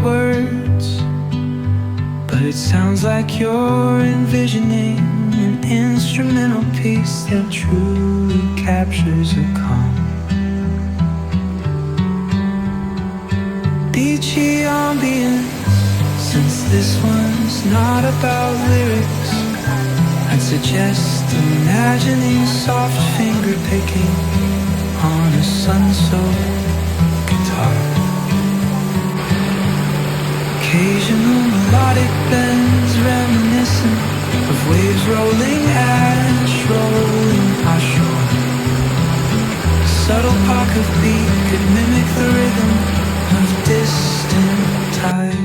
words, but it sounds like you're envisioning an instrumental piece that truly captures a calm. Beachy ambience, since this one's not about lyrics, I'd suggest imagining soft finger picking on a sun-soaked guitar. Occasional melodic bends reminiscent of waves rolling ash, rolling ashore. A subtle pock of beat could mimic the rhythm of distant tide.